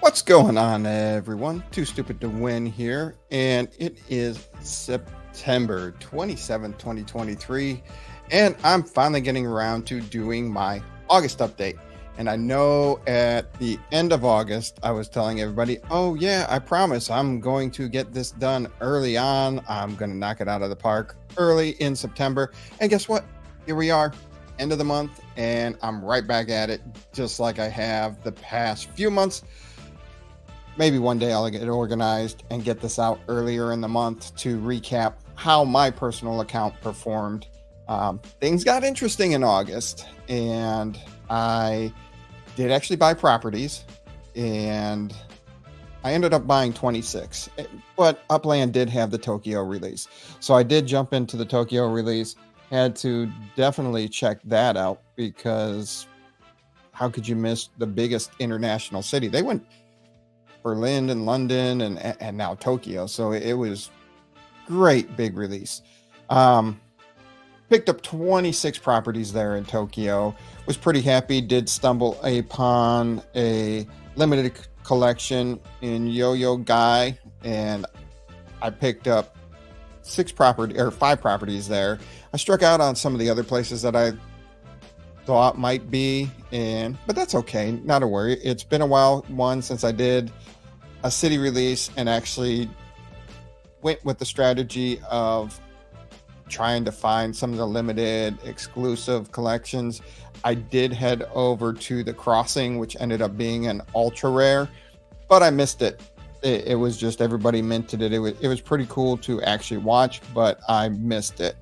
What's going on, everyone? Too Stupid to Win here, and it is September 27th, 2023, and I'm finally getting around to doing my August update. And I know at the end of August, I was telling everybody, oh, yeah, I promise I'm going to get this done early on. I'm going to knock it out of the park early in September. And guess what? Here we are, end of the month, and I'm right back at it, just like I have the past few months. Maybe one day I'll get organized and get this out earlier in the month to recap how my personal account performed. Things got interesting in August, and I did actually buy properties, and I ended up buying 26. But Upland did have the Tokyo release. So I did jump into the Tokyo release, had to definitely check that out because how could you miss the biggest international city? They went Berlin and London and now Tokyo. So it was great big release. Picked up 26 properties there in Tokyo. Was pretty happy. Did stumble upon a limited collection in Yo-Yo Guy, and I picked up 5 properties there. I struck out on some of the other places that I thought might be, but that's okay, not a worry. It's been a while since I did a city release and actually went with the strategy of trying to find some of the limited exclusive collections. I did head over to the Crossing, which ended up being an ultra rare, but I missed it. It was just everybody minted it. It was pretty cool to actually watch, but I missed it.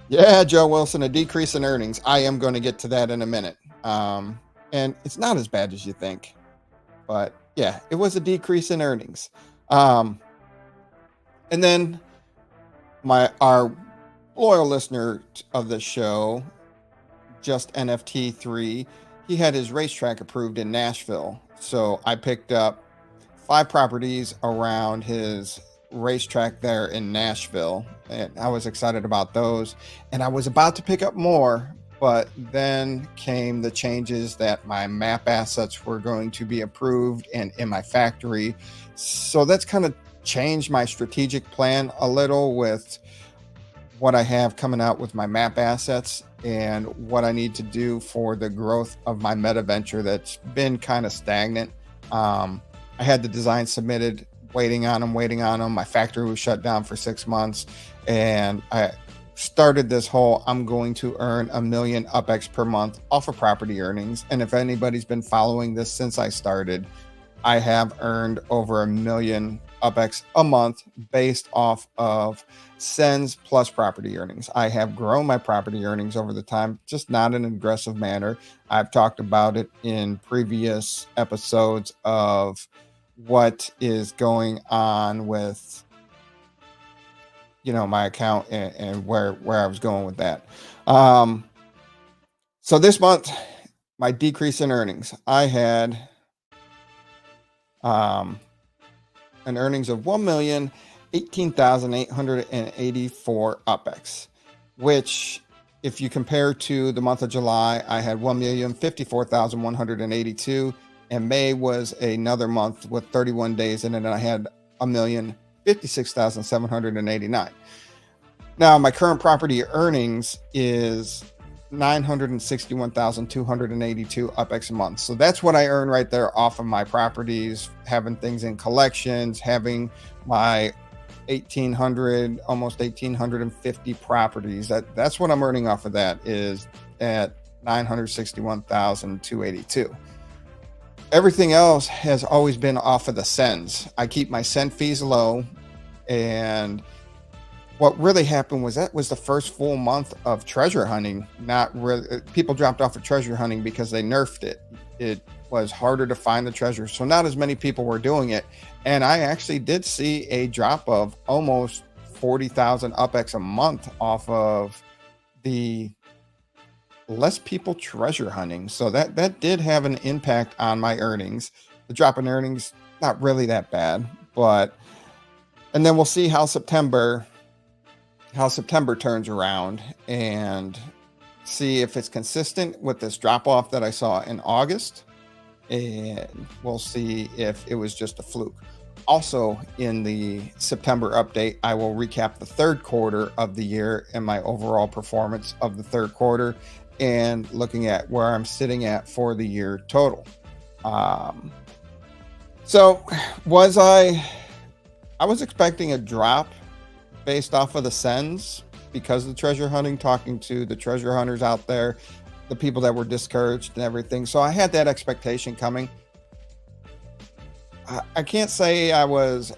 Yeah, Joe Wilson, a decrease in earnings. I am going to get to that in a minute. And it's not as bad as you think, but yeah, it was a decrease in earnings. And then our loyal listener of the show, Just NFT3, he had his racetrack approved in Nashville. So I picked up 5 properties around his racetrack there in Nashville, and I was excited about those. And I was about to pick up more, but then came the changes that my map assets were going to be approved and in my factory. So that's kind of changed my strategic plan a little with what I have coming out with my map assets and what I need to do for the growth of my meta venture that's been kind of stagnant. I had the design submitted, waiting on them. My factory was shut down for 6 months, and I started this whole I'm going to earn $1 million UpX per month off of property earnings. And if anybody's been following this since I started, I have earned over $1 million UpX a month based off of sends plus property earnings. I have grown my property earnings over the time, just not in an aggressive manner. I've talked about it in previous episodes of what is going on with my account and where I was going with that. So this month, my decrease in earnings, I had an earnings of 1,018,884 UpX, which if you compare to the month of July, I had 1,054,182, and May was another month with 31 days in it, and I had 1,056,789. Now, my current property earnings is 961,282 UpX a month. So that's what I earn right there off of my properties, having things in collections, having my 1,800, almost 1,850 properties. That's what I'm earning off of that, is at 961,282. Everything else has always been off of the sends. I keep my send fees low, and what really happened was that was the first full month of treasure hunting. Not really, people dropped off of treasure hunting because they nerfed it. It was harder to find the treasure, so not as many people were doing it. And I actually did see a drop of almost 40,000 UpX a month off of the less people treasure hunting. So that did have an impact on my earnings. The drop in earnings, not really that bad, and then we'll see how September turns around and see if it's consistent with this drop off that I saw in August, and we'll see if it was just a fluke. Also, in the September update, I will recap the third quarter of the year and my overall performance of the third quarter, and looking at where I'm sitting at for the year total. So I was expecting a drop based off of the sends because of the treasure hunting, talking to the treasure hunters out there, the people that were discouraged and everything. So I had that expectation coming. I can't say I was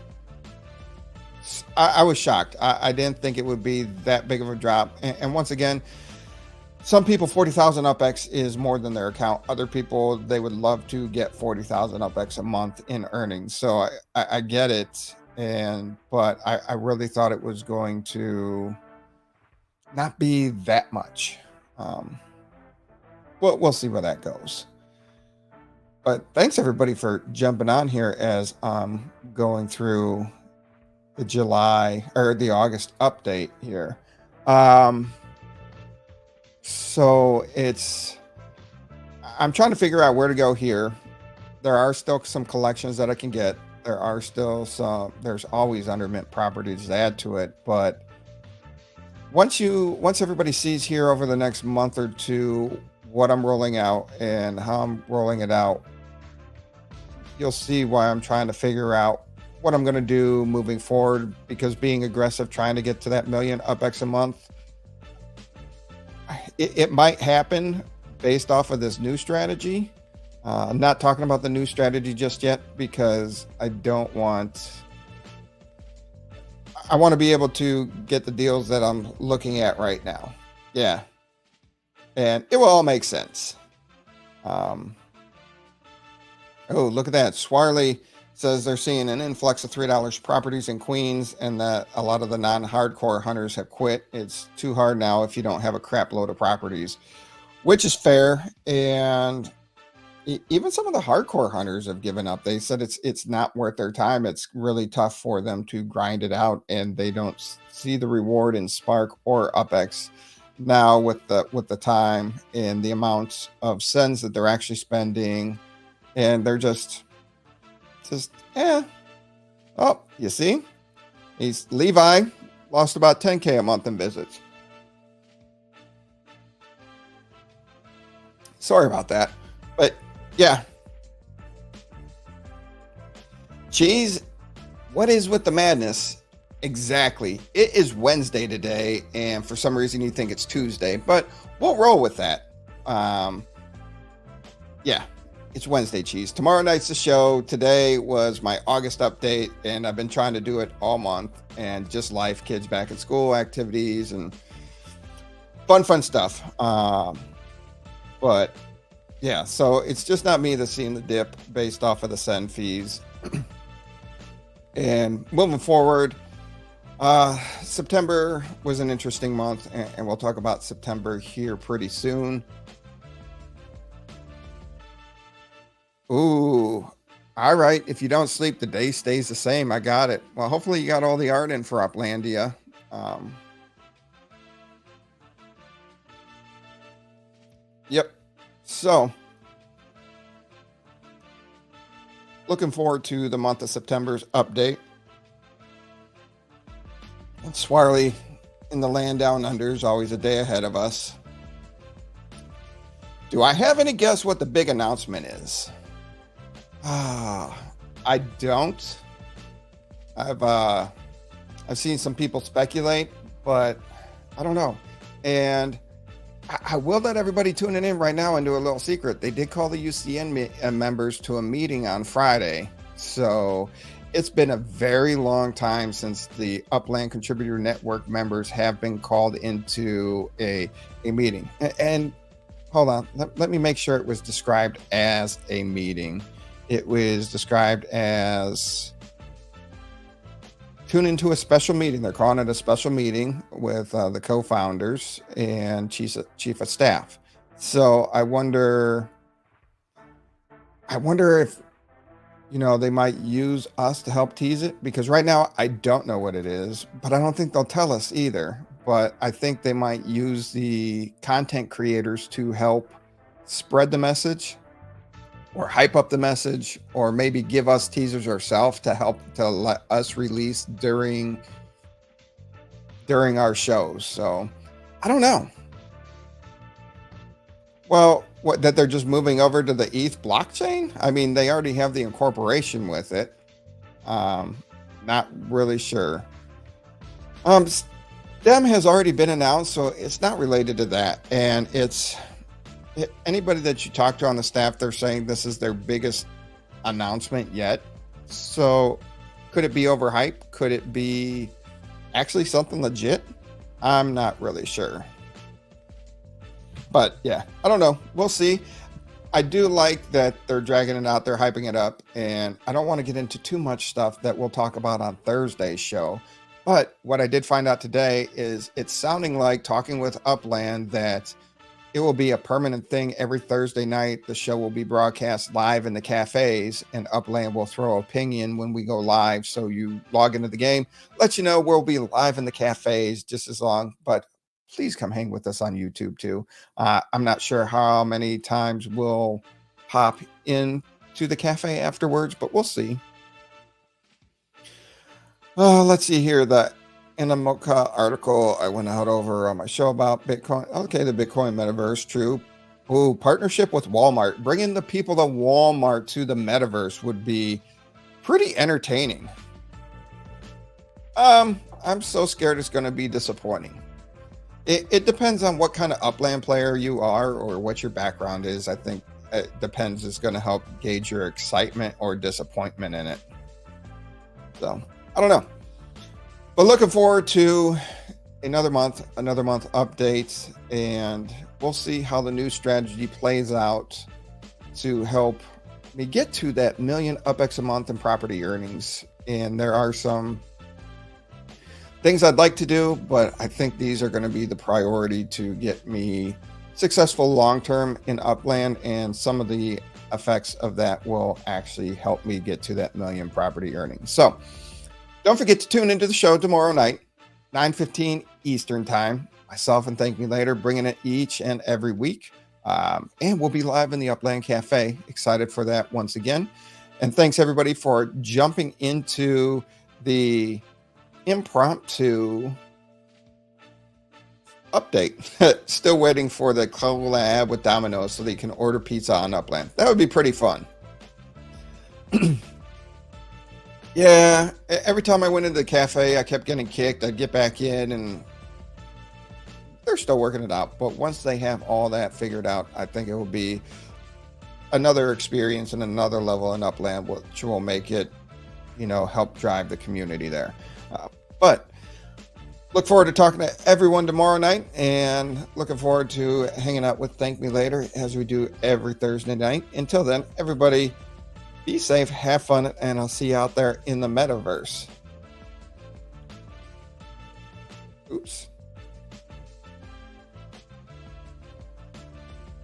shocked. I didn't think it would be that big of a drop. And once again, some people, 40,000 UpX is more than their account. Other people, they would love to get 40,000 UpX a month in earnings. So I get it. But I really thought it was going to not be that much. We'll see where that goes. But thanks everybody for jumping on here as I'm going through the July or the August update here. So I'm trying to figure out where to go here. There are still some collections that I can get. There's always under mint properties to add to it. But once everybody sees here over the next month or two what I'm rolling out and how I'm rolling it out, you'll see why I'm trying to figure out what I'm going to do moving forward, because being aggressive, trying to get to that million UpX a month, it might happen based off of this new strategy. I'm not talking about the new strategy just yet because I want to be able to get the deals that I'm looking at right now. Yeah. And it will all make sense. Oh, look at that. Swarley says they're seeing an influx of $3 properties in Queens and that a lot of the non-hardcore hunters have quit. It's too hard now if you don't have a crap load of properties, which is fair. And even some of the hardcore hunters have given up. They said it's not worth their time. It's really tough for them to grind it out, and they don't see the reward in Spark or UpX now with the time and the amounts of sends that they're actually spending. And they're just, Oh, you see? Levi lost about 10K a month in visits. Sorry about that. But yeah. Cheese, what is with the madness? Exactly. It is Wednesday today, and for some reason you think it's Tuesday, but we'll roll with that. Yeah. It's Wednesday, Cheese. Tomorrow night's the show. Today was my August update, and I've been trying to do it all month. And just life, kids back at school, activities, and fun stuff. But yeah, so it's just not me that's seeing the dip based off of the send fees. And moving forward, September was an interesting month, and we'll talk about September here pretty soon. Ooh, all right. If you don't sleep, the day stays the same. I got it. Well, hopefully you got all the art in for Uplandia. Yep. So, looking forward to the month of September's update. And Swarley in the land down under is always a day ahead of us. Do I have any guess what the big announcement is? I don't. I've seen some people speculate, but I don't know. And I will let everybody tuning in right now into a little secret. They did call the UCN members to a meeting on Friday. So it's been a very long time since the Upland Contributor Network members have been called into a meeting. And hold on, let me make sure it was described as a meeting. It was described as tune into a special meeting. They're calling it a special meeting with the co-founders and chief of staff. So I wonder if, they might use us to help tease it, because right now I don't know what it is, but I don't think they'll tell us either. But I think they might use the content creators to help spread the message. or hype up the message, or maybe give us teasers ourselves to help to let us release during our shows. So I don't know. Well, what, that they're just moving over to the ETH blockchain? I mean, they already have the incorporation with it. Not really sure. STEM has already been announced, so it's not related to that. And anybody that you talk to on the staff, they're saying this is their biggest announcement yet. So could it be overhyped? Could it be actually something legit? I'm not really sure. But yeah, I don't know. We'll see. I do like that they're dragging it out, they're hyping it up, and I don't want to get into too much stuff that we'll talk about on Thursday's show. But what I did find out today is it's sounding like, talking with Upland, that it will be a permanent thing every Thursday night. The show will be broadcast live in the cafes, and Upland will throw a ping in when we go live. So you log into the game, let you know we'll be live in the cafes just as long, but please come hang with us on YouTube too. I'm not sure how many times we'll pop in to the cafe afterwards, but we'll see. Let's see here. The Inamoka article I went out over on my show about Bitcoin. Okay, the Bitcoin Metaverse, true. Ooh, partnership with Walmart. Bringing the people of Walmart to the Metaverse would be pretty entertaining. I'm so scared it's going to be disappointing. It depends on what kind of Upland player you are or what your background is. I think it depends. It's going to help gauge your excitement or disappointment in it. So I don't know, but looking forward to another month updates, and we'll see how the new strategy plays out to help me get to that million UpX a month in property earnings. And there are some things I'd like to do, but I think these are going to be the priority to get me successful long-term in Upland, and some of the effects of that will actually help me get to that million property earnings. So don't forget to tune into the show tomorrow night, 9:15 Eastern time. Myself and Thank Me Later, bringing it each and every week. And we'll be live in the Upland Cafe. Excited for that once again. And thanks everybody for jumping into the impromptu update. Still waiting for the collab with Domino's so that you can order pizza on Upland. That would be pretty fun. Yeah, every time I went into the cafe, I kept getting kicked. I'd get back in, and they're still working it out. But once they have all that figured out, I think it will be another experience and another level in Upland, which will make it, help drive the community there. But look forward to talking to everyone tomorrow night, and looking forward to hanging out with Thank Me Later as we do every Thursday night. Until then, everybody, be safe, have fun, and I'll see you out there in the Metaverse. Oops.